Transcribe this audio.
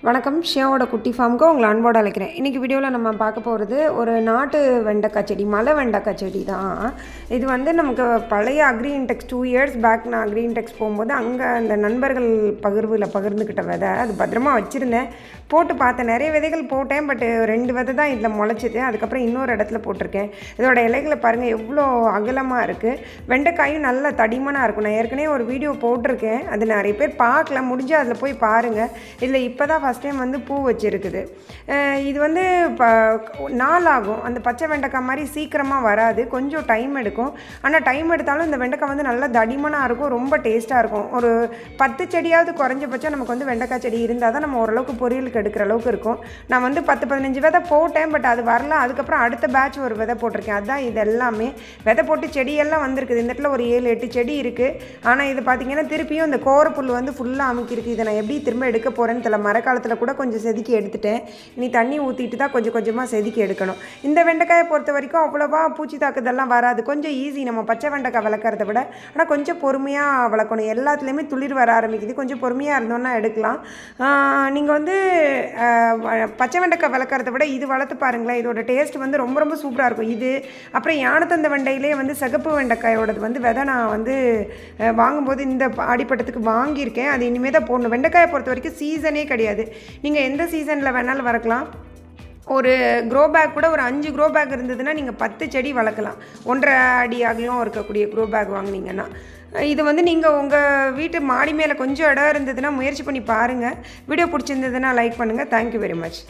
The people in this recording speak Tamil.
வணக்கம். ஷியாவோட குட்டி ஃபார்முக்கு உங்களை அன்போடு அழைக்கிறேன். இன்றைக்கி வீடியோவில் நம்ம பார்க்க போகிறது ஒரு நாட்டு வெண்டைக்காய் செடி, மலை வெண்டைக்காய் செடி தான். இது வந்து நமக்கு பழைய அக்ரிஇன்டெக்ஸ் 2 இயர்ஸ் பேக் நான் அக்ரிஇன்டெக்ஸ் போகும்போது அங்கே அந்த நண்பர்கள் பகிர்ந்துக்கிட்ட விதை அது பத்திரமா வச்சுருந்தேன். போட்டு பார்த்தேன், நிறைய விதைகள் போட்டேன். பட் 2 விதை தான் இதில் முளைச்சிது. அதுக்கப்புறம் இன்னொரு இடத்துல போட்டிருக்கேன். இதோட இலைகளை பாருங்கள் எவ்வளோ அகலமாக இருக்குது. வெண்டைக்காயும் நல்ல தடிமனாக இருக்கும். நான் ஏற்கனவே ஒரு வீடியோ போட்டிருக்கேன், அது நிறைய பேர் பார்க்கல. முடிஞ்சு அதில் போய் பாருங்கள். இதில் இப்போ தான் ஃபஸ்ட் டைம் வந்து பூ வச்சுருக்குது. இது வந்து நாள் ஆகும். அந்த பச்சை வெண்டைக்காய் மாதிரி சீக்கிரமாக வராது, கொஞ்சம் டைம் எடுக்கும். ஆனால் டைம் எடுத்தாலும் இந்த வெண்டைக்காய் வந்து நல்லா தடிமனாக இருக்கும், ரொம்ப டேஸ்ட்டாக இருக்கும். ஒரு 10 செடியாவது குறைஞ்சபட்சம் நமக்கு வந்து வெண்டைக்காய் செடி இருந்தால் தான் நம்ம ஓரளவுக்கு பொரியலுக்கு எடுக்கிற அளவுக்கு இருக்கும். நான் வந்து 10-15 விதை போட்டேன், பட் அது வரல. அதுக்கப்புறம் அடுத்த பேட்ச் ஒரு விதை போட்டிருக்கேன். அதுதான் இது எல்லாமே விதை போட்டு செடியெல்லாம் வந்திருக்குது. இந்த இடத்துல ஒரு 7-8 செடி இருக்குது. ஆனால் இது பார்த்திங்கன்னா திருப்பியும் இந்த கோரப்புல் வந்து ஃபுல்லாக அமுக்கிருக்கு. இதை நான் எப்படி திரும்ப எடுக்க போகிறேன்னு தெரியல. மரக்காலத்தில் கூட கொஞ்சம் செதுக்கி எடுத்துட்டேன். இனி தண்ணி ஊற்றிட்டு தான் கொஞ்சம் கொஞ்சமாக செதுக்கி எடுக்கணும். இந்த வெண்டைக்காயை பொறுத்த வரைக்கும் அவ்வளோவா பூச்சி தாக்குதெல்லாம் வராது. கொஞ்சம் ஈஸி நம்ம பச்சை வெண்டைக்காய் வளர்க்குறத விட. ஆனால் கொஞ்சம் பொறுமையாக வளர்க்கணும். எல்லாத்துலேயுமே துளிர் வர ஆரம்பிக்குது. கொஞ்சம் பொறுமையாக இருந்தோன்னா எடுக்கலாம். நீங்கள் வந்து பச்சை வெண்டைக்காய் வளர்க்குறத விட இது வளர்த்து பாருங்களேன். இதோட டேஸ்ட் வந்து ரொம்ப ரொம்ப சூப்பராக இருக்கும். இது அப்புறம் யானத்தந்த வெண்டையிலே வந்து சிகப்பு வெண்டைக்காயோடது வந்து விதை நான் வந்து வாங்கும்போது இந்த ஆடிப்பட்டத்துக்கு வாங்கியிருக்கேன். அது இனிமேல் தான் போடணும். வெண்டைக்காயை பொறுத்த வரைக்கும் சீசனே கிடையாது. நீங்கள் எந்த சீசனில் வேணாலும் வளர்க்கலாம். ஒரு க்ரோ பேக் கூட ஒரு 5 க்ரோ பேக் இருந்ததுன்னா நீங்கள் 10 செடி வளர்க்கலாம். 1.5 அடி அகலம் இருக்கக்கூடிய க்ரோ பேக் வாங்கினீங்கன்னா. இது வந்து நீங்கள் உங்கள் வீட்டு மாடி மேலே கொஞ்சம் இடம் இருந்ததுன்னா முயற்சி பண்ணி பாருங்கள். வீடியோ பிடிச்சிருந்ததுன்னா லைக் பண்ணுங்கள். Thank you very much.